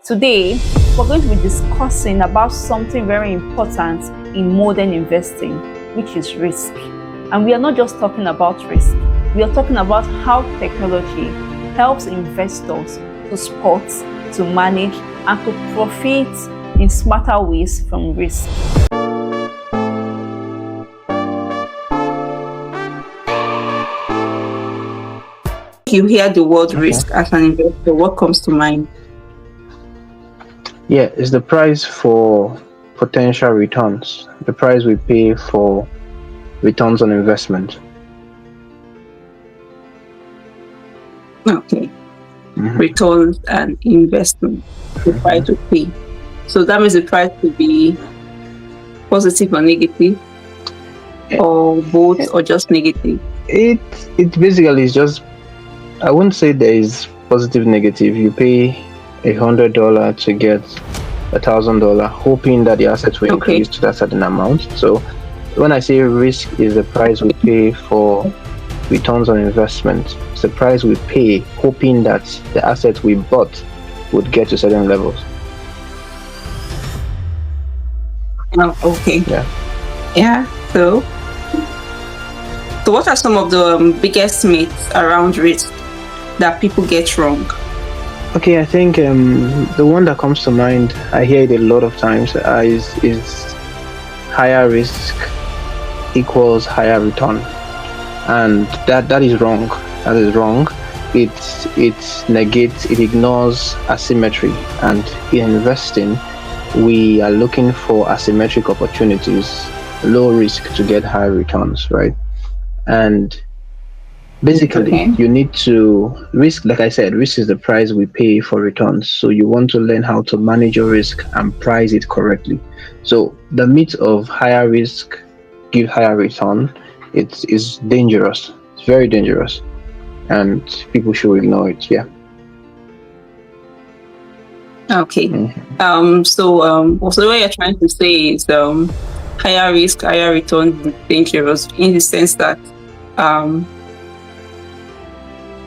Today, we're going to be discussing about something very important in modern investing, which is risk. And we are not just talking about risk, we are talking about how technology helps investors to spot, to manage, and to profit in smarter ways from risk. You hear the word risk as an investor, what comes to mind? Yeah, it's the price for potential returns, the price we pay for returns on investment. Okay. Returns and investment, the price to pay. So that means the price could be positive or negative, or both, or just negative. It basically is just, I wouldn't say there is positive, negative. You pay $100 to get $1,000, hoping that the assets will increase to that certain amount. So when I say risk is the price we pay for returns on investment, it's the price we pay hoping that the assets we bought would get to certain levels. Okay. Yeah. So what are some of the biggest myths around risk that people get wrong? Okay, I think the one that comes to mind, I hear it a lot of times, is higher risk equals higher return, and that is wrong. That is wrong. It negates, it ignores asymmetry, and in investing, we are looking for asymmetric opportunities, low risk to get high returns, right? And basically, you need to risk, like I said, risk is the price we pay for returns. So you want to learn how to manage your risk and price it correctly. So the myth of higher risk give higher return, it is dangerous. It's very dangerous, and people should ignore it. Yeah. Okay. So what you're trying to say is higher risk, higher return is dangerous in the sense that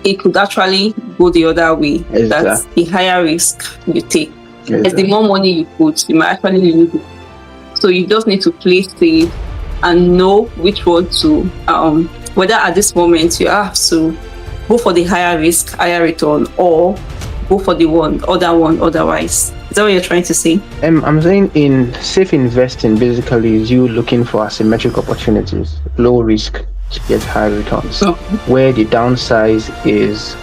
it could actually go the other way. That's the higher risk you take. As the more money you put, you might actually lose it. So you just need to play safe and know which one to, whether at this moment you have to go for the higher risk, higher return, or go for the other one otherwise. Is that what you're trying to say? I'm saying in safe investing basically is you looking for asymmetric opportunities, low risk to get high returns, where the downside is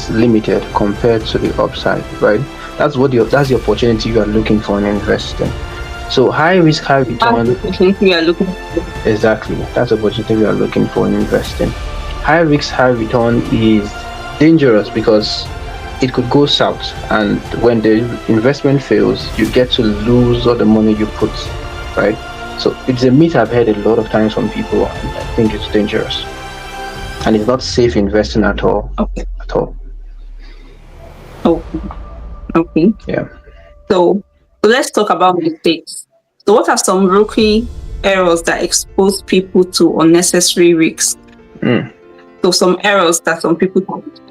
limited compared to the upside, right? That's the opportunity you are looking for in investing. So high risk, high return. That's the opportunity we are looking for. Exactly, that's the opportunity we are looking for in investing. High risk, high return is dangerous because it could go south, and when the investment fails, you get to lose all the money you put, right? So it's a myth I've heard a lot of times from people, and I think it's dangerous, and it's not safe investing at all. At all. Okay. Yeah. So let's talk about mistakes. So what are some rookie errors that expose people to unnecessary risks? So some errors that some people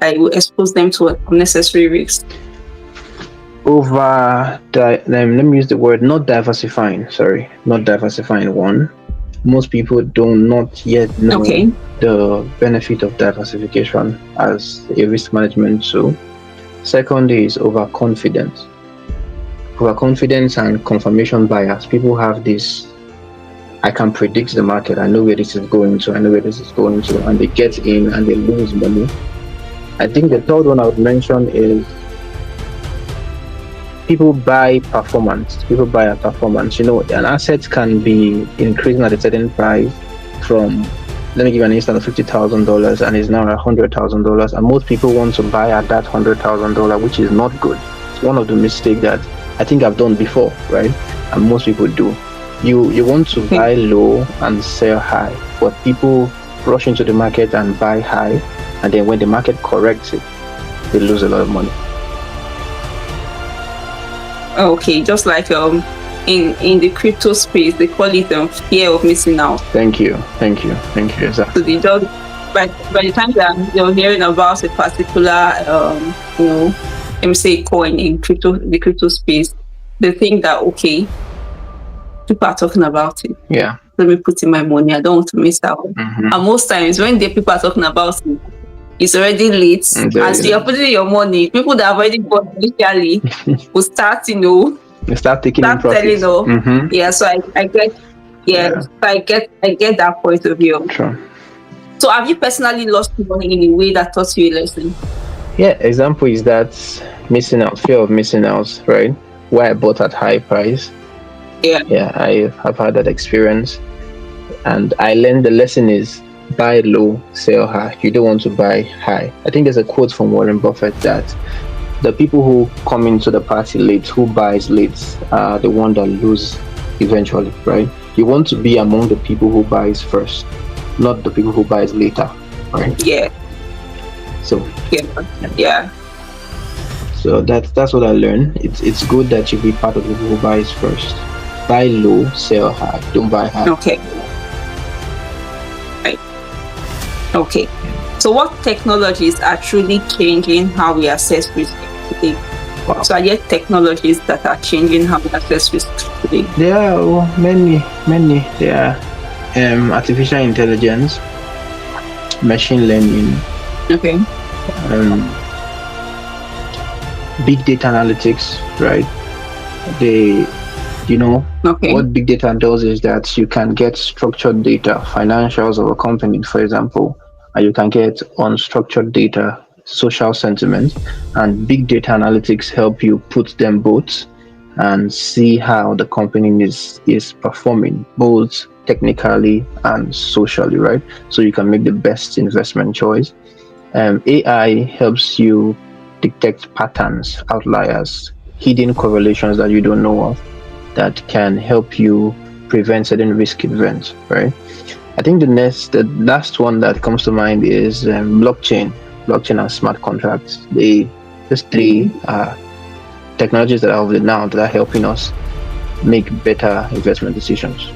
will expose them to unnecessary risks. Let me use the word not diversifying. One, most people do not yet know the benefit of diversification as a risk management tool. Second is overconfidence and confirmation bias. People have this, I can predict the market, I know where this is going to, and they get in and they lose money. I think the third one I would mention is people buy performance. People buy a performance. An asset can be increasing at a certain price from, let me give an instance, of $50,000 and is now $100,000, and most people want to buy at that $100,000, which is not good. It's one of the mistakes that I think I've done before, right? And most people do. You want to buy low and sell high, but people rush into the market and buy high, and then when the market corrects it, they lose a lot of money. Okay, just like in the crypto space, they call it fear of missing out. Thank you. Exactly. So they just by the time they're hearing about a particular let me say coin in the crypto space, they think that okay, people are talking about it. Yeah. Let me put in my money. I don't want to miss out. And most times when the people are talking about it, it's already late. As you're putting your money, people that have already bought initially will start, you start taking in profits. Yeah, so I get so I get that point of view. Sure. So have you personally lost money in a way that taught you a lesson? Yeah, example is that missing out, fear of missing out, right? Why I bought at high price. Yeah, I have had that experience. And I learned the lesson is buy low, sell high. You don't want to buy high. I think there's a quote from Warren Buffett that the people who come into the party late, who buys late, are the one that lose eventually, right? You want to be among the people who buys first, not the people who buys later, right? Yeah. So yeah. So that's what I learned. It's good that you be part of the people who buys first. Buy low, sell high. Don't buy high. Okay. Right. Okay. So what technologies are truly changing how we assess risk today? Wow. So are there technologies that are changing how we assess risk today? There are many. There are artificial intelligence, machine learning. Okay. Big data analytics, right? What big data does is that you can get structured data, financials of a company, for example, and you can get unstructured data, social sentiment, and big data analytics help you put them both and see how the company is performing, both technically and socially, right? So you can make the best investment choice. AI helps you detect patterns, outliers, hidden correlations that you don't know of that can help you prevent certain risk events, right? I think the last one that comes to mind is blockchain and smart contracts. These three are technologies that are over now that are helping us make better investment decisions.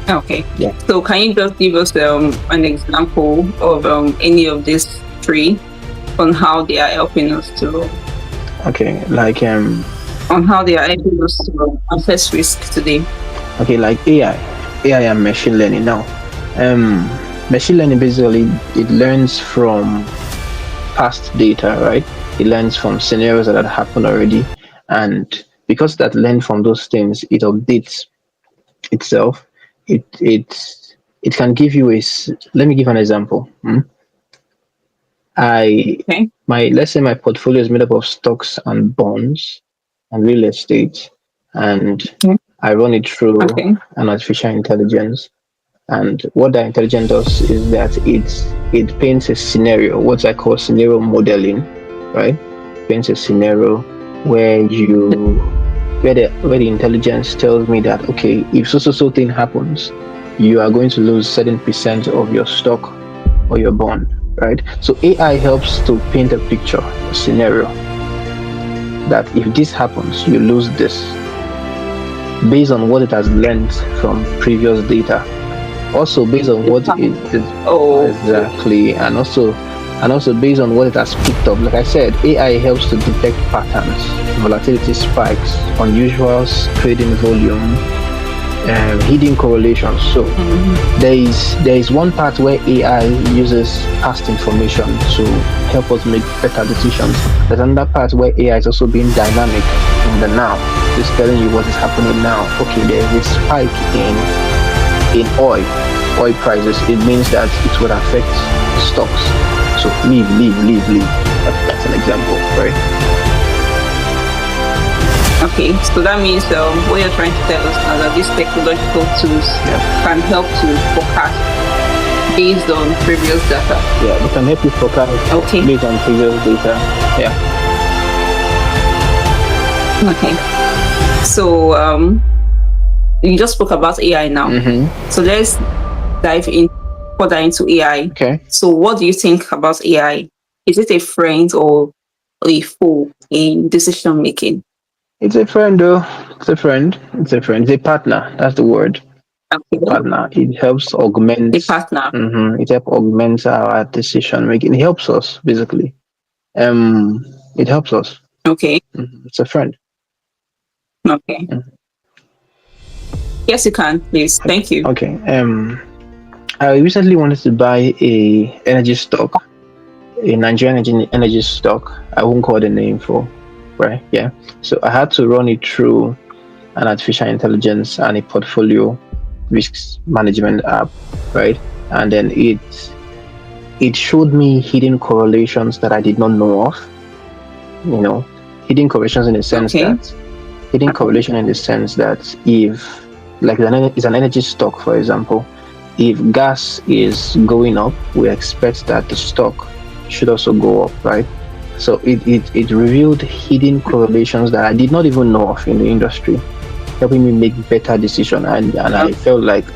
Okay. Yeah. So can you just give us an example of any of these three on how they are helping us to? Okay, like on how they are helping us to assess risk today. Okay, like AI and machine learning now. Machine learning basically it learns from past data, right? It learns from scenarios that had happened already, and because that learned from those things, it updates itself. It can give you let me give an example. Let's say my portfolio is made up of stocks and bonds and real estate, and I run it through an artificial intelligence. And what the intelligence does is that it paints a scenario, what I call scenario modeling, right? Paints a scenario where the intelligence tells me that okay, if so thing happens, you are going to lose certain percent of your stock or your bond, right? So AI helps to paint a picture, a scenario that if this happens, you lose this based on what it has learned from previous data. Also based on what it is exactly, and also based on what it has picked up. Like I said, AI helps to detect patterns, volatility spikes, unusual trading volume, hidden correlations. So there is one part where AI uses past information to help us make better decisions. There's another part where AI is also being dynamic in the now. It's telling you what is happening now. Okay, there is a spike in oil prices. It means that it will affect stocks. So leave. That's an example, right? Okay, so that means what you're trying to tell us now that these technological tools can help to forecast based on previous data. Yeah, they can help you forecast based on previous data. Yeah. Okay. So you just spoke about AI now. So let's dive in further into AI. Okay. So what do you think about AI? Is it a friend or a foe in decision making? It's a friend though. It's a friend. It's a partner. That's the word. Okay. Partner. It helps augment. A partner. It helps augment our decision making. It helps us basically. It helps us. Okay. It's a friend. Okay. Yes, you can, please. Thank you. Okay. I recently wanted to buy a energy stock, a Nigerian energy stock. I won't call the name for, right? Yeah. So I had to run it through an artificial intelligence and a portfolio risk management app, right? And then it showed me hidden correlations that I did not know of. You know, hidden correlations in the sense Okay. that hidden correlation in the sense that if, like, it's an energy stock, for example, if gas is going up, we expect that the stock should also go up, right? So it revealed hidden correlations that I did not even know of in the industry, helping me make better decisions. And I felt like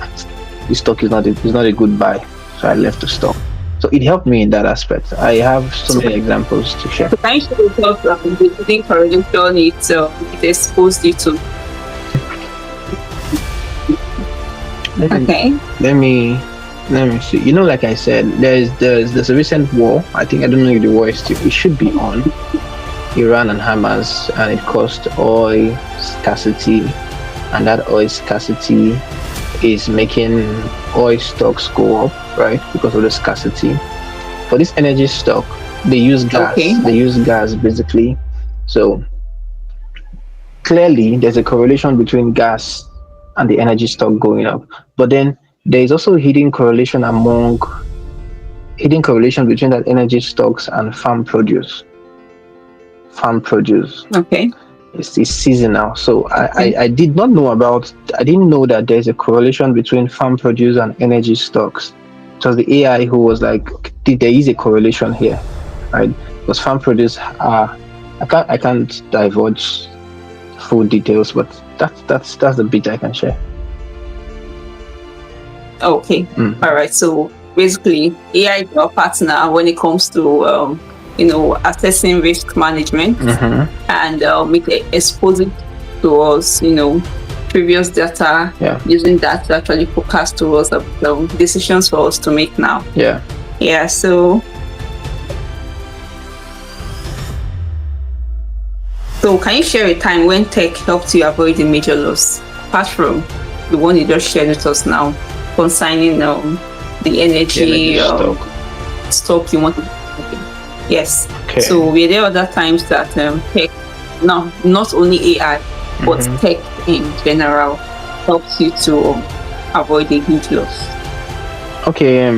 this stock is not a good buy, so I left the stock. So it helped me in that aspect. I have so many examples to share. So can you share with us the hidden correlation it exposed you to? Okay. Let me see. You know, like I said, there's a recent war. I don't know if the war is still, it should be on, Iran and Hamas, and it caused oil scarcity, and that oil scarcity is making oil stocks go up, right? Because of the scarcity. For this energy stock, they use gas. Okay. They use gas basically. So clearly there's a correlation between gas and the energy stock going up. But then there is also hidden correlation between that energy stocks and farm produce. Okay. It's seasonal. So I did not know I didn't know that there's a correlation between farm produce and energy stocks. It was the AI who was like, there is a correlation here, right? Because farm produce I can't divulge full details, but that's the bit I can share. Okay. All right. So basically, AI is your partner when it comes to assessing risk management and it exposing to us, previous data, using that to actually forecast to us decisions for us to make now. Yeah. So can you share a time when tech helped you avoid a major loss, apart from the one you just shared with us now concerning the energy stock you want to? Yes. Okay. So were there other times that tech, not only AI, but tech in general, helps you to avoid a huge loss? Okay.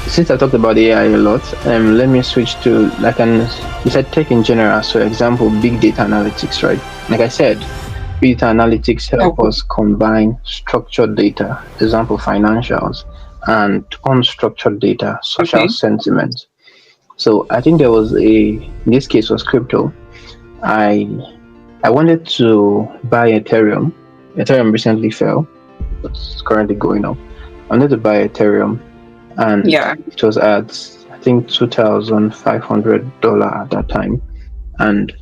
Since I talked about AI a lot, let me switch to, you said tech in general. So, example, big data analytics, right? Like I said, big data analytics help us combine structured data, example, financials, and unstructured data, social sentiment. So I think there was in this case was crypto. I wanted to buy Ethereum. Ethereum recently fell, but it's currently going up. I wanted to buy Ethereum, and it was at I think $2,500 at that time, and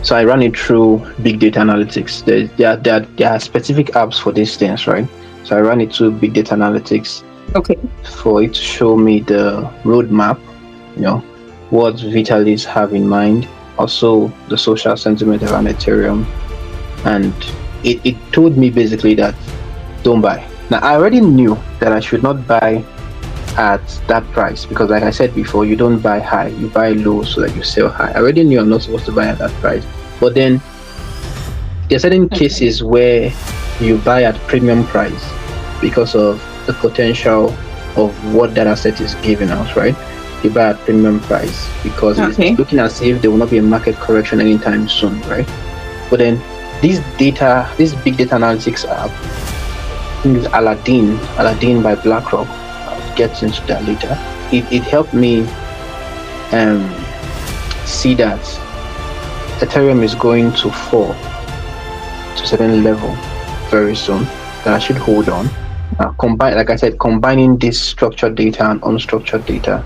so I ran it through big data analytics. There are specific apps for these things, right? So I ran it through big data analytics. Okay. For it to show me the roadmap, what Vitalis have in mind, also the social sentiment around Ethereum, and it told me basically that don't buy. Now I already knew that I should not buy at that price, because like I said before, you don't buy high, you buy low so that you sell high. I already knew I'm not supposed to buy at that price. But then there are certain cases where you buy at premium price because of the potential of what that asset is giving us, right? You buy at premium price because it's looking as if there will not be a market correction anytime soon, right? But then this big data analytics app, I think it's Aladdin by BlackRock. I'll get into that later. It helped me see that Ethereum is going to fall to a certain level very soon, that I should hold on. Combining this structured data and unstructured data,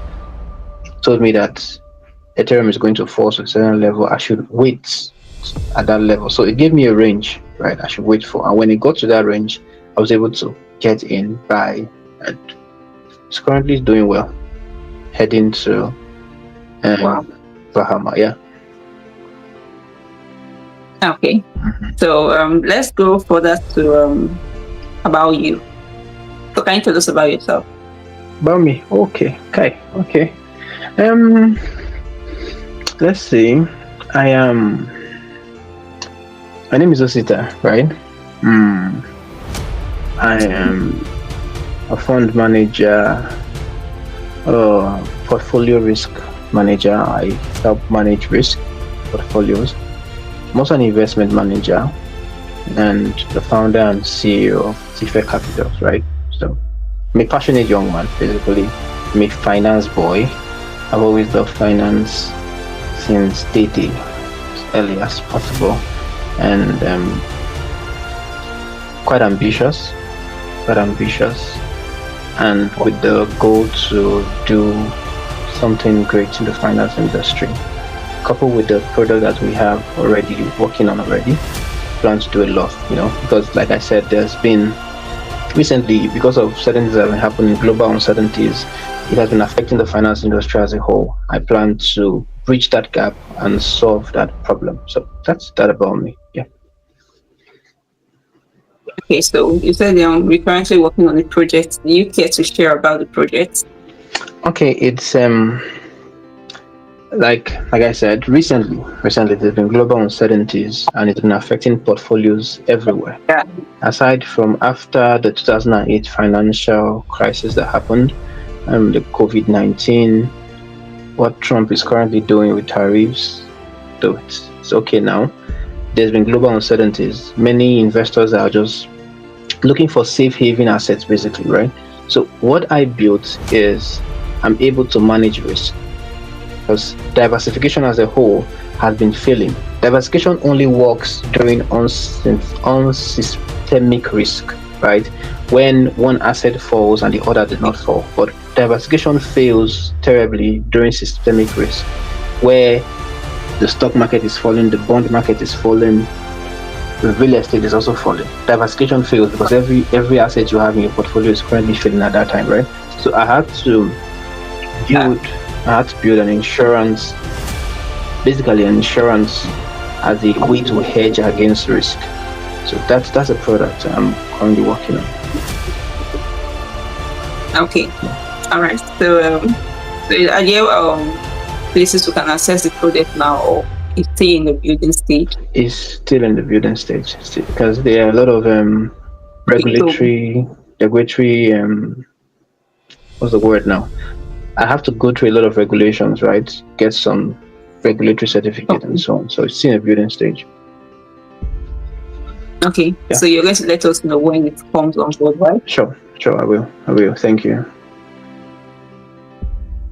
told me that Ethereum is going to fall to a certain level. I should wait at that level. So it gave me a range, right? I should wait for. And when it got to that range, I was able to get in, buy, and it's currently doing well, heading to Wow. Bahama. Yeah. Okay. So let's go further to about you. So can you tell us about yourself? About me? Okay. Let's see. I am. My name is Osita, right? I am a fund manager, portfolio risk manager. I help manage risk portfolios. I'm also an investment manager and the founder and CEO of fintech Capitals, right? So I'm a passionate young man, basically. I'm a finance boy. I've always loved finance since dating, as early as possible, and quite ambitious, and with the goal to do something great in the finance industry. Coupled with the product that we have already working on already, plan to do a lot, because like I said, there's been recently, because of certain things that have been happening, global uncertainties, it has been affecting the finance industry as a whole. I plan to bridge that gap and solve that problem. So that's that about me. Yeah. Okay, so you said we're currently working on a project. Do you care to share about the project? Okay, it's like I said, recently there's been global uncertainties and it's been affecting portfolios everywhere. Yeah. Aside from after the 2008 financial crisis that happened, the COVID-19, what Trump is currently doing with tariffs, though it's okay now. There's been global uncertainties. Many investors are just looking for safe haven assets, basically, right? So what I built is I'm able to manage risk, because diversification as a whole has been failing. Diversification only works during unsystemic risk, right? When one asset falls and the other did not fall. But diversification fails terribly during systemic risk, where the stock market is falling, the bond market is falling, the real estate is also falling. Diversification fails because every asset you have in your portfolio is currently failing at that time, right? So I had to build an insurance, basically an insurance as a way to hedge against risk. So that's a product I'm currently working on. Okay. All right. So are there places we can access the product now, or it's still in the building stage? It's still in the building stage, because there are a lot of regulatory what's the word now? I have to go through a lot of regulations, right? Get some regulatory certificate and so on. So it's still in the building stage. Okay. Yeah. So you're going to let us know when it comes on board, right? Sure, I will. Thank you.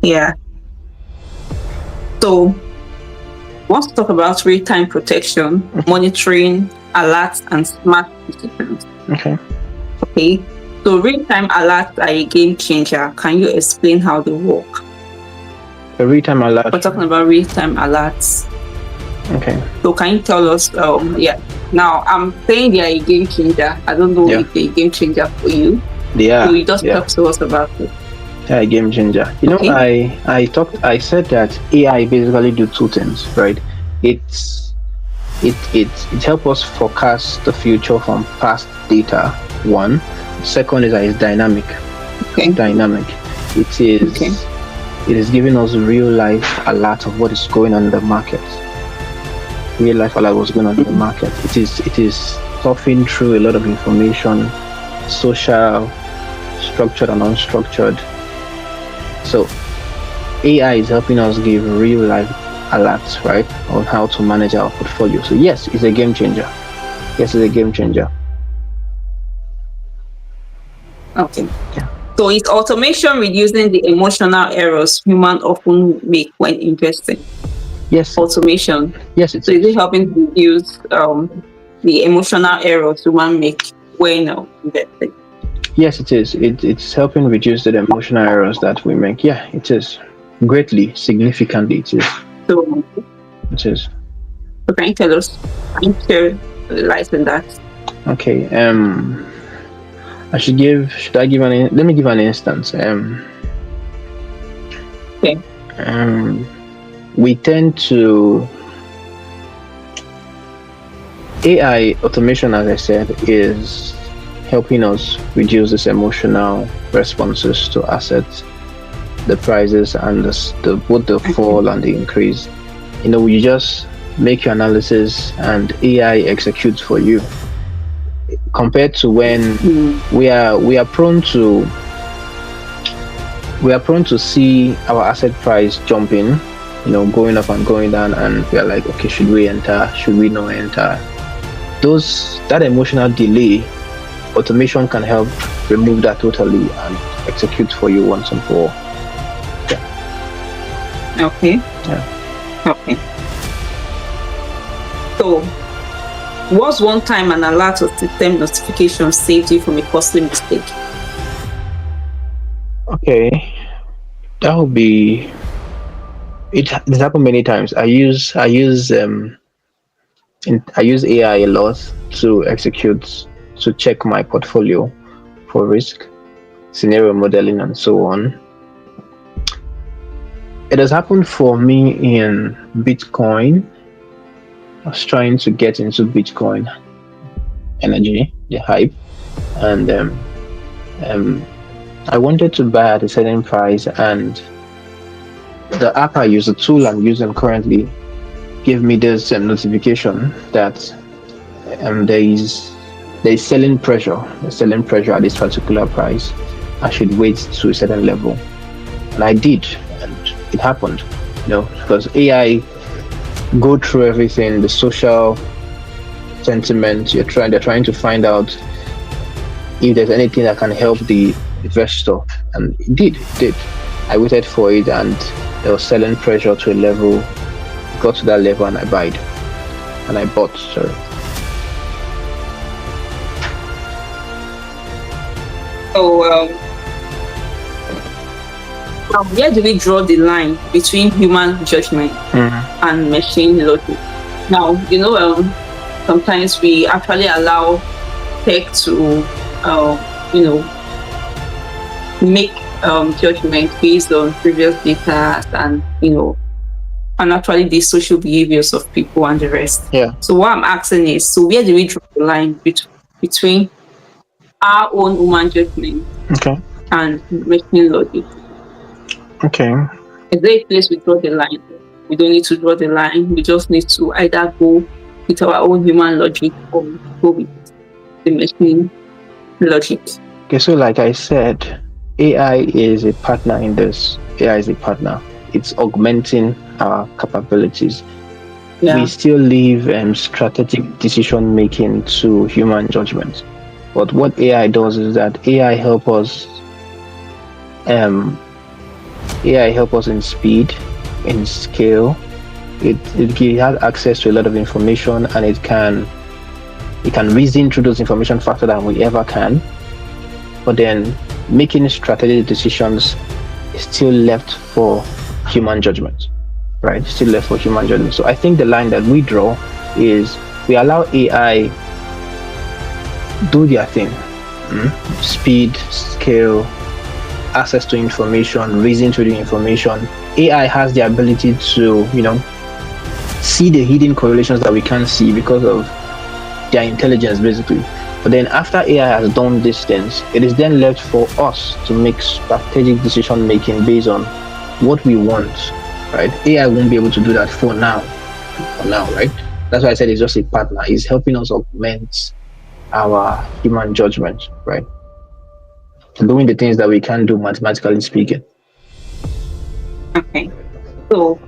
Yeah. So let's talk about real-time protection, monitoring, alerts, and smart decisions. Okay. So real-time alerts are a game changer. Can you explain how they work? A real-time alert. We're talking about real-time alerts. Okay. So can you tell us? Now I'm saying they are a game changer. I don't know if they're a game changer for you. Yeah. So you just talk to us about it. Yeah, a game changer. I said that AI basically do two things, right? It helps us forecast the future from past data. One. Second is that it's dynamic. Okay. Dynamic. It is giving us real life alert of what is going on in the market. Real life alert what's going on in the market. It is surfing through a lot of information, social, structured and unstructured. So AI is helping us give real life alerts, right, on how to manage our portfolio. So yes, it's a game changer. Okay. Yeah. So is automation reducing the emotional errors humans often make when investing? Yes. Automation. Yes, is it helping to reduce the emotional errors humans make when investing? Yes, it is. It's helping reduce the emotional errors that we make. Yeah, it is. Greatly, significantly, it is. So it is. So can you tell us? Can you share light on that? Okay. Let me give an instance. Okay. we tend to AI automation, as I said, is helping us reduce this emotional responses to assets, the prices, and both the fall and the increase. You just make your analysis and AI executes for you. Compared to when we are prone to see our asset price jumping, going up and going down, and we are like, okay, should we enter? Should we not enter? That emotional delay, automation can help remove that totally and execute for you once and for all. Yeah. Okay. Yeah. Okay. So, what's one time an alert or system notification saved you from a costly mistake? Okay, that would be. It's happened many times. I use AI a lot to check my portfolio for risk, scenario modeling, and so on. It has happened for me in Bitcoin. I was trying to get into Bitcoin energy, the hype, and I wanted to buy at a certain price, and the app I use, the tool I'm using currently, gave me this notification that there is selling pressure at this particular price. I should wait to a certain level, and I did, and it happened. Because AI go through everything, the social sentiment. They're trying to find out if there's anything that can help the investor, and it did. I waited for it, and there was selling pressure to a level. Got to that level, and I bought. Sorry. So, where do we draw the line between human judgment and machine logic? Now, sometimes we actually allow tech to, make judgment based on previous data and actually the social behaviors of people and the rest. Yeah. So what I'm asking is, so where do we draw the line between our own human judgment and machine logic? Okay. Is there a place we draw the line? We don't need to draw the line. We just need to either go with our own human logic or go with the machine logic. Okay, so like I said, AI is a partner in this. AI is a partner. It's augmenting our capabilities. Yeah. We still leave strategic decision making to human judgment. But what AI does is that AI help us in speed, in scale. It has access to a lot of information, and it can reason through those information faster than we ever can. But then making strategic decisions is still left for human judgment, right? Still left for human judgment. So I think the line that we draw is we allow AI do their thing. Speed, scale, access to information, reason through the information. AI has the ability to, see the hidden correlations that we can't see because of their intelligence, basically. But then after AI has done these things, it is then left for us to make strategic decision making based on what we want, right? AI won't be able to do that for now, right? That's why I said it's just a partner. It's helping us augment our human judgment, right? Doing the things that we can do, mathematically speaking. Okay. So,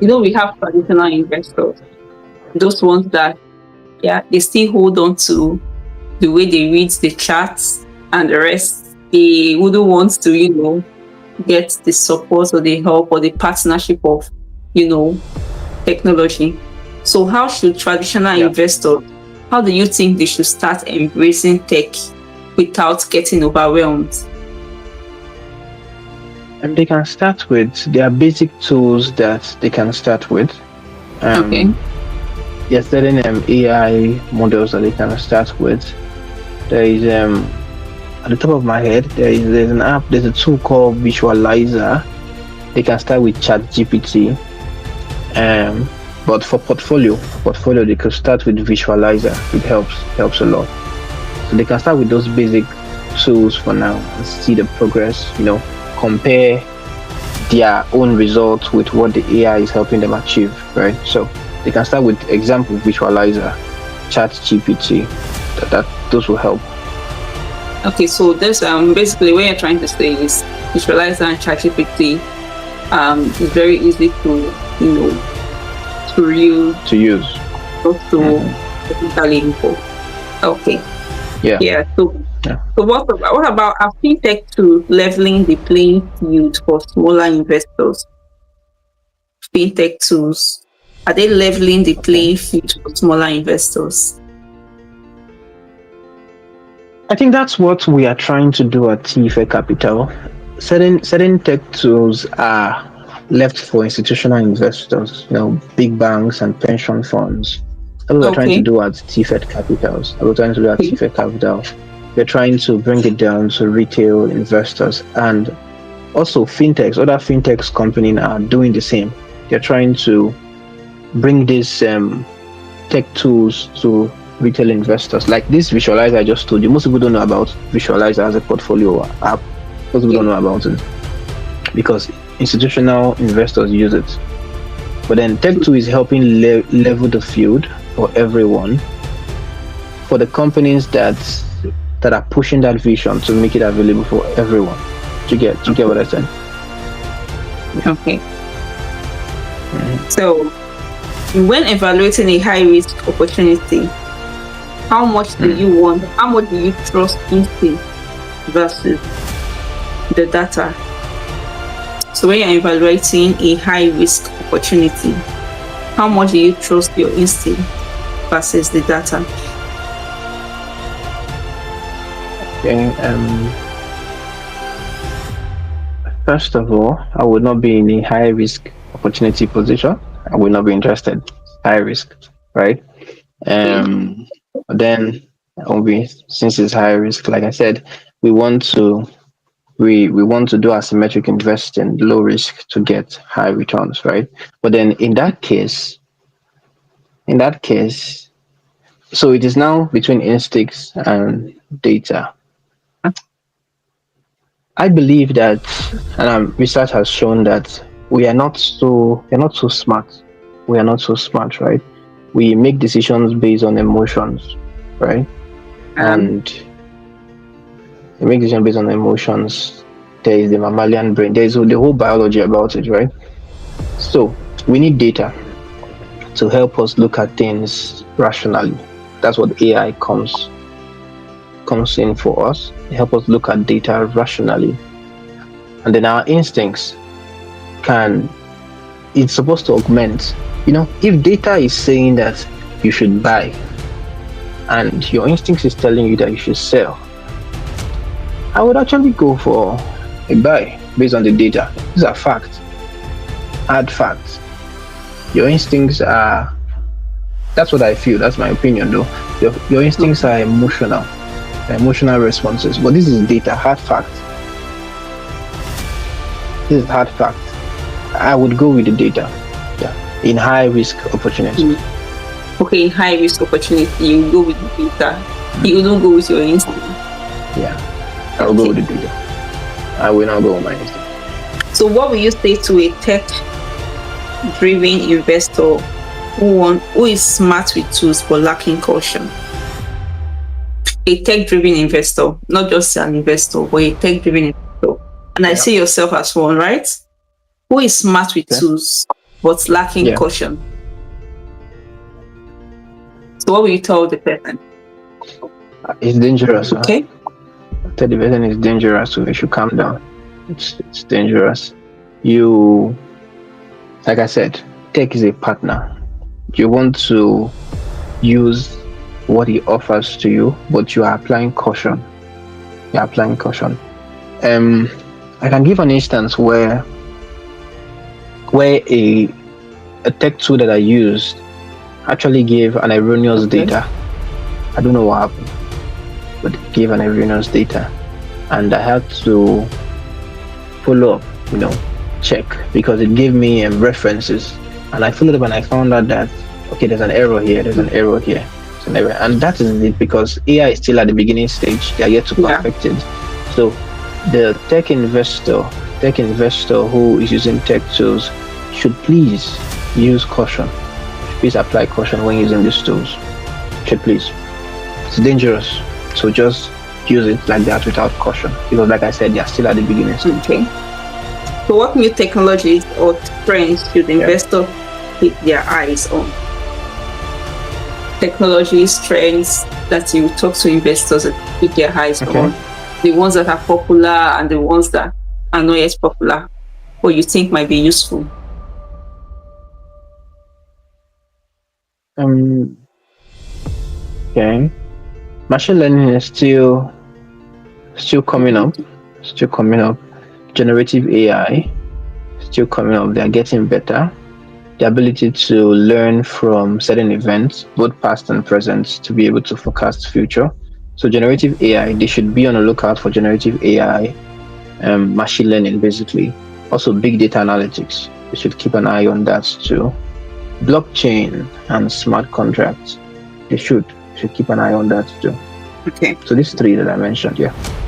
we have traditional investors, those ones that, they still hold on to the way they read the charts and the rest. They wouldn't want to, get the support or the help or the partnership of, technology. So how should traditional investors, how do you think they should start embracing tech without getting overwhelmed? And they can start with their basic tools that they can start with. Okay. There are certain AI models that they can start with. There is at the top of my head, there's an app, there's a tool called Visualizer. They can start with ChatGPT. But for portfolio, they could start with visualizer. It helps a lot. So they can start with those basic tools for now and see the progress. Compare their own results with what the AI is helping them achieve, right? So they can start with example visualizer, ChatGPT. Those will help. Okay, so this basically what you're trying to say is visualizer and ChatGPT is very easy to use. Also technically info. Okay. Yeah. So what about a fintech tool leveling the playing field for smaller investors? Fintech tools, are they leveling the playing field for smaller investors? I think that's what we are trying to do at TFA Capital. Certain tech tools are left for institutional investors, big banks and pension funds. That's what we're trying to do at TFA Capital. We're trying to bring it down to retail investors, and also other fintechs companies are doing the same. They're trying to bring these tech tools to retail investors. Like this visualizer I just told you, most people don't know about visualizer as a portfolio app. Most people don't know about it because institutional investors use it. But then tech tool is helping level the field for everyone, for the companies that are pushing that vision to make it available for everyone. Do you get what I said? Okay. So when evaluating a high risk opportunity, how much do you trust instinct versus the data? So when you're evaluating a high risk opportunity, how much do you trust your instinct versus the data? Okay. First of all, I would not be in a high risk opportunity position. I would not be interested. High risk, right? Then since it's high risk, like I said, we want to do asymmetric investing, low risk to get high returns, right? But then in that case, so it is now between instincts and data. I believe that, and research has shown that we are not so smart. We are not so smart, right? We make decisions based on emotions, right? And we make decisions based on emotions. There is the mammalian brain. There is the whole biology about it, right? So we need data to help us look at things rationally. That's what AI comes in for us. Help us look at data rationally. And then our instincts it's supposed to augment. If data is saying that you should buy and your instincts is telling you that you should sell, I would actually go for a buy based on the data. These are facts, hard facts. Your instincts are, that's what I feel, that's my opinion though. Your instincts are emotional responses, but this is data, hard facts. This is hard facts. I would go with the data. In high risk opportunity. Okay, in high risk opportunity, you go with the data. You don't go with your instinct. Yeah, I will go with the data. I will not go with my instinct. So what will you say to a tech-driven investor who is smart with tools but lacking caution? A tech-driven investor, not just an investor, but a tech-driven investor. And I see yourself as one, right? Who is smart with tools but lacking caution? So what will you tell the person? It's dangerous. Okay. Tell the person it's dangerous, so you should calm down. It's dangerous. You, like I said, tech is a partner. You want to use what he offers to you, but you are applying caution. I can give an instance where a tech tool that I used actually gave an erroneous data. I don't know what happened, but it gave an erroneous data, and I had to follow up, check, because it gave me references and I followed up and I found out that, okay, there's an error here, there's an error here, there's an error. And that is it, because AI is still at the beginning stage. They are yet to perfect it. So the tech investor who is using tech tools should please use caution. Please apply caution when using these tools. Should please. It's dangerous. So just use it like that without caution. Because like I said, they are still at the beginning stage. Okay. So what new technologies or trends should investors keep their eyes on? Technologies, trends that you talk to investors and keep their eyes on. The ones that are popular and the ones that are not yet popular, or you think might be useful. Okay. Machine learning is still coming up. Still coming up. Generative AI, still coming up. They are getting better. The ability to learn from certain events, both past and present, to be able to forecast the future. So generative AI, they should be on the lookout for generative AI, machine learning basically. Also big data analytics, they should keep an eye on that too. Blockchain and smart contracts, they should keep an eye on that too. Okay. So these three that I mentioned,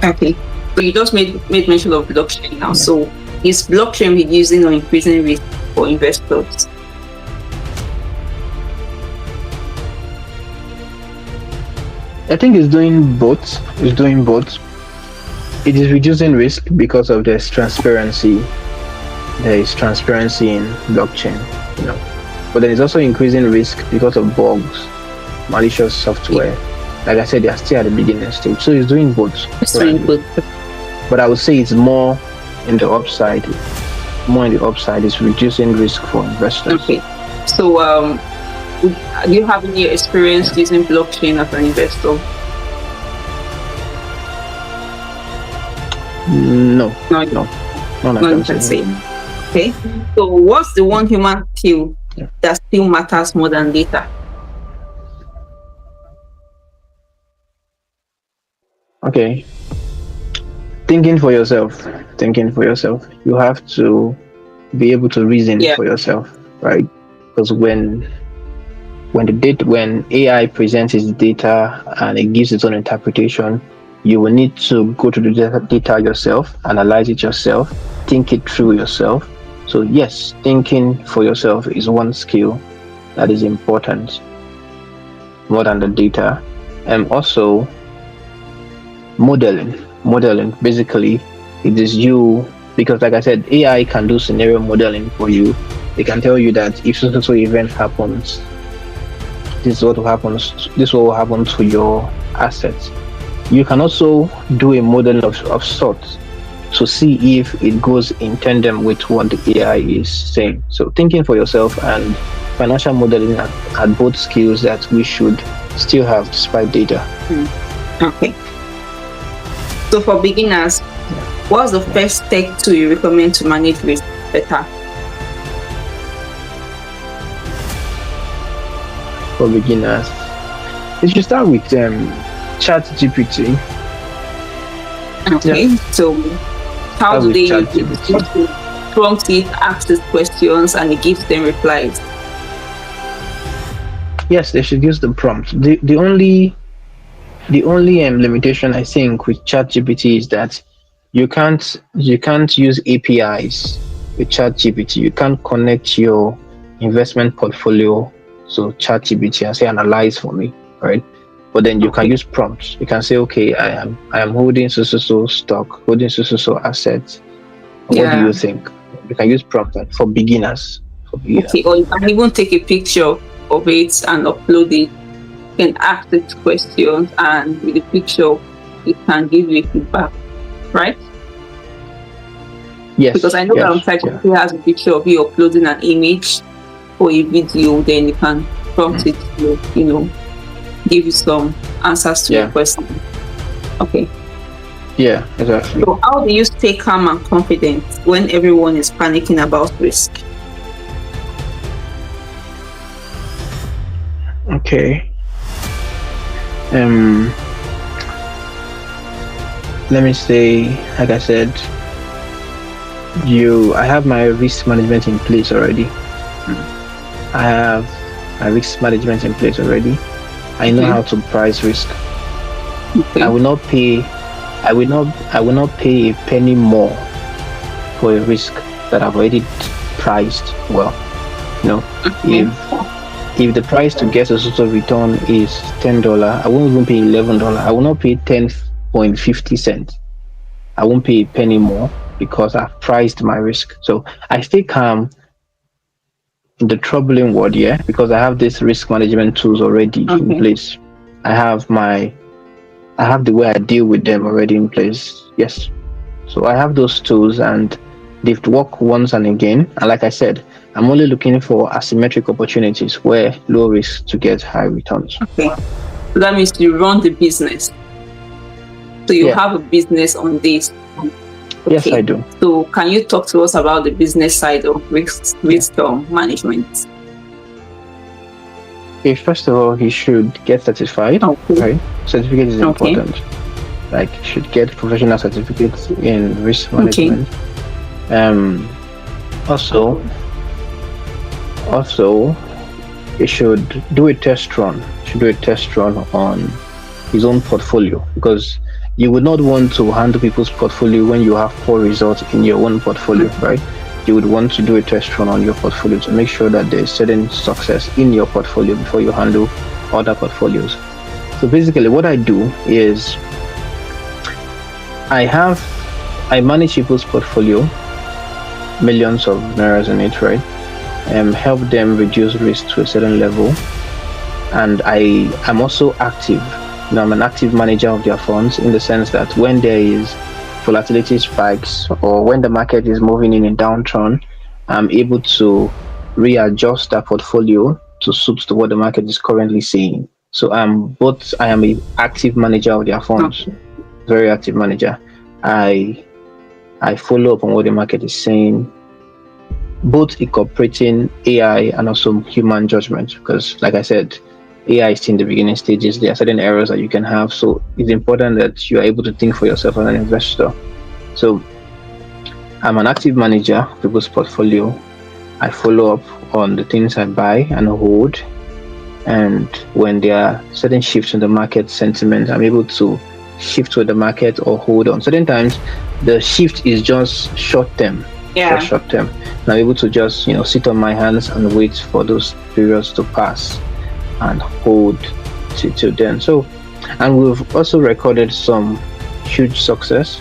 Okay. So you just made mention of blockchain now. So is blockchain reducing or increasing risk for investors? I think it's doing both. It is reducing risk because of this transparency. There is transparency in blockchain, But then it's also increasing risk because of bugs, malicious software. Like I said, they are still at the beginning stage. So it's doing both. It's doing both. But I would say it's more in the upside. It's reducing risk for investors. Okay. So do you have any experience using blockchain as an investor? No. None I can say. Okay. So what's the one human skill that still matters more than data? Okay. Thinking for yourself. You have to be able to reason for yourself, right? Because when AI presents its data and it gives its own interpretation, you will need to go to the data yourself, analyze it yourself, think it through yourself. So yes, thinking for yourself is one skill that is important more than the data. And also modeling. Basically, it is you, because like I said, AI can do scenario modeling for you. It can tell you that if so event happens, this is what will happen. This will happen to your assets. You can also do a model of sorts to see if it goes in tandem with what the AI is saying. So thinking for yourself and financial modeling are both skills that we should still have despite data. Okay. So for beginners, what's the first tech tool you recommend to manage risk better? For beginners, you should start with ChatGPT. Okay. So how do they prompt it, ask it questions, and it gives them replies? Yes, they should use the prompt. The only limitation I think with ChatGPT is that you can't use APIs with ChatGPT. You can't connect your investment portfolio to ChatGPT and say analyze for me, right? But then you can use prompts. You can say, okay, I am holding so stock, holding so assets. What do you think? You can use prompts for beginners. Okay, or you can even take a picture of it and upload it. You can ask it questions, and with the picture, it can give you feedback, right? Yes. Because I know that on ChatGPT has a picture of you uploading an image or a video, then you can prompt it to, give you some answers to your question. Okay. Yeah, exactly. So how do you stay calm and confident when everyone is panicking about risk? Okay. Let me say, like I said, I have my risk management in place already. I have my risk management in place already. I know how to price risk. I will not pay a penny more for a risk that I've already priced well. If the price to get a sort of return is $10, I won't even pay $11. I will not pay 10.50 cents. I won't pay a penny more because I've priced my risk. So I stay calm in the troubling world, because I have these risk management tools already in place. I have the way I deal with them already in place. Yes. So I have those tools and they've worked once and again. And like I said, I'm only looking for asymmetric opportunities where low risk to get high returns. Okay. So that means you run the business. So you have a business on this. Okay. Yes, I do. So can you talk to us about the business side of risk management? Okay, first of all, he should get certified. Right? Certificate is important. Like, you should get professional certificates in risk management. Also, he should do a test run. On his own portfolio, because you would not want to handle people's portfolio when you have poor results in your own portfolio, right? You would want to do a test run on your portfolio to make sure that there's certain success in your portfolio before you handle other portfolios. So basically what I do is I manage people's portfolio, millions of nairas in it, right? Help them reduce risk to a certain level. And I'm also active. I'm an active manager of their funds, in the sense that when there is volatility spikes or when the market is moving in a downturn, I'm able to readjust that portfolio to suit to what the market is currently seeing. So I am an active manager of their funds, very active manager. I follow up on what the market is saying, both incorporating AI and also human judgment, because like I said, AI is still in the beginning stages. There are certain errors that you can have, so it's important that you are able to think for yourself as an investor. So I'm an active manager of people's portfolio. I follow up on the things I buy and hold, and when there are certain shifts in the market sentiment, I'm able to shift with the market or hold on. Certain times the shift is just short term. Short term. And I'm able to just sit on my hands and wait for those periods to pass and hold till then. So, and we've also recorded some huge success.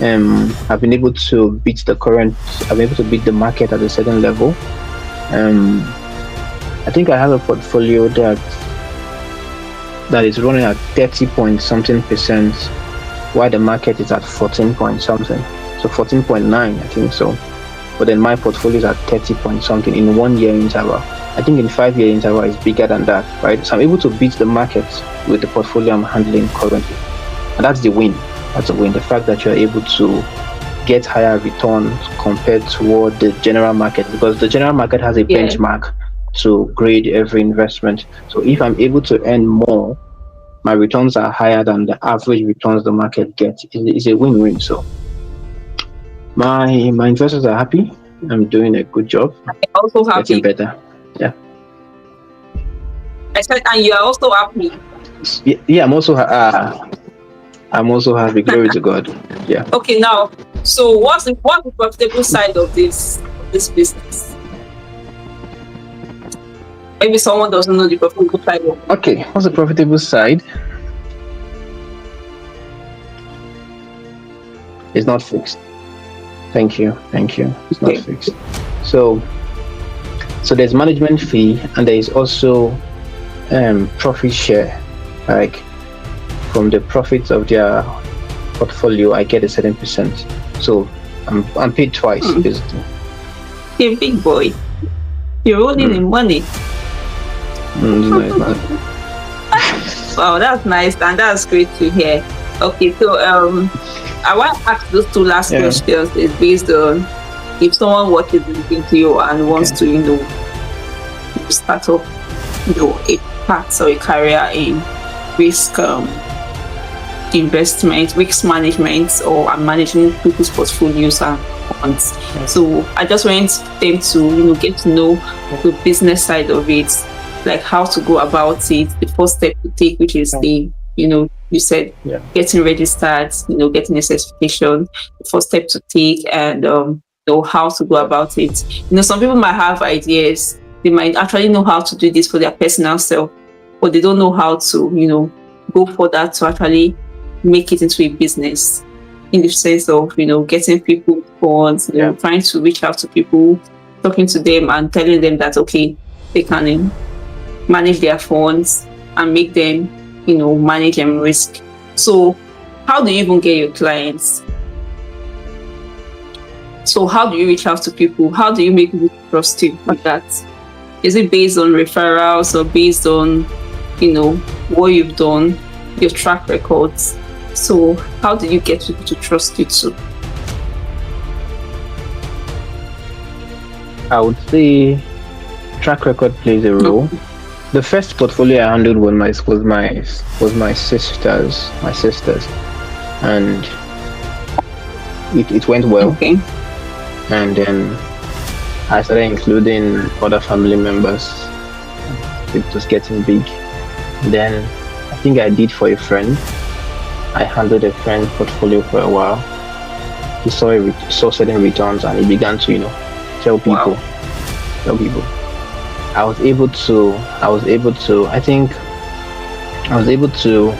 I've been able to beat the market at a certain level. I think I have a portfolio that is running at 30 point something percent, while the market is at 14 point something. So 14.9, I think so. But then my portfolio is at 30 point something in 1 year interval. I think in 5 year interval is bigger than that, right? So I'm able to beat the market with the portfolio I'm handling currently. And that's the win. That's the win. The fact that you're able to get higher returns compared to what the general market, because the general market has a benchmark to grade every investment. So if I'm able to earn more, my returns are higher than the average returns the market gets. It's a win-win. So my investors are happy. I'm doing a good job. Also happy. Getting better. Yeah. I said, and you are also happy. Yeah, I'm also happy. Glory to God. Yeah. Okay, now, so what's the profitable side of this business? Maybe someone doesn't know the profitable side of it. Okay, what's the profitable side? It's not fixed. Thank you. It's not fixed. So there's management fee, and there is also profit share. Like, from the profits of their portfolio, I get a certain percent. So I'm paid twice, basically. You're a big boy. You're rolling in money. Nice. Wow, that's nice, and that's great to hear. Okay, so I want to ask those two last questions. Is based on if someone watches listening to you and wants to start up a path or a career in risk investment, risk management, or managing people's portfolios and funds. So I just want them to, get to know the business side of it, like how to go about it, the first step to take, which is the, you said getting registered, getting a certification, the first step to take, and know how to go about it. Some people might have ideas, they might actually know how to do this for their personal self, but they don't know how to, go further to actually make it into a business, in the sense of, getting people funds, trying to reach out to people, talking to them and telling them that, okay, they can manage their funds and make them, manage them risk. So how do you even get your clients? So how do you reach out to people? How do you make people trust you like that? Is it based on referrals or based on, what you've done, your track records? So how do you get people to trust you too? I would say track record plays a role. The first portfolio I handled was my sisters, and it went well. Okay. And then I started including other family members. It was getting big. Then I think I did for a friend. I handled a friend portfolio for a while. He saw certain returns and he began to, tell people. I was able to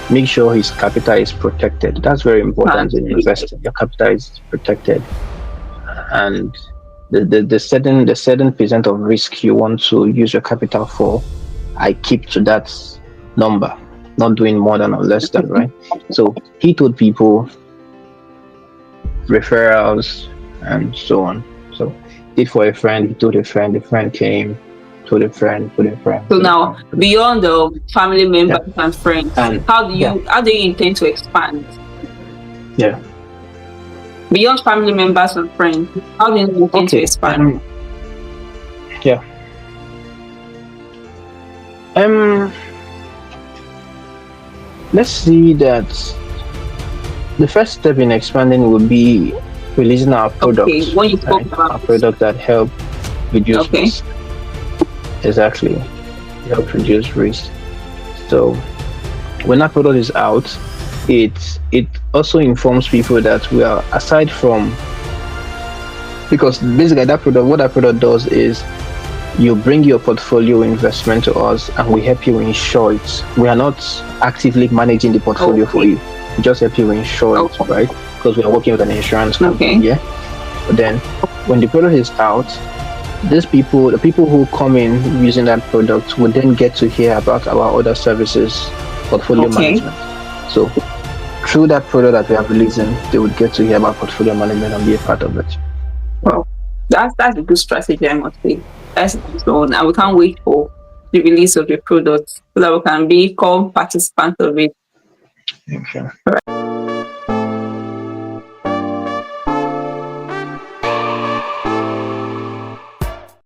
make sure his capital is protected. That's very important in investing. Your capital is protected. And the certain percent of risk you want to use your capital for, I keep to that number, not doing more than or less than, right? So he told people, referrals and so on. So did for a friend, he told a friend, the friend came, told a friend. So now, beyond the family members and friends, how do you intend to expand? Yeah. Beyond family members and friends, how do you intend to expand? Let's see that the first step in expanding would be releasing our products. Okay, when you spoke about our product that help reduce risk. Exactly, help reduce risk. So when that product is out, it also informs people that we are, aside from, because basically what that product does is you bring your portfolio investment to us and we help you insure it. We are not actively managing the portfolio for you. We just help you insure it, right? Because we are working with an insurance company. But then when the product is out, the people who come in using that product will then get to hear about our other services, portfolio management. So through that product that we are releasing, they would get to hear about portfolio management and be a part of it. Well, that's a good strategy, I must say. That's good, and we can't wait for the release of the product so that we can become participants of it. Okay. Right.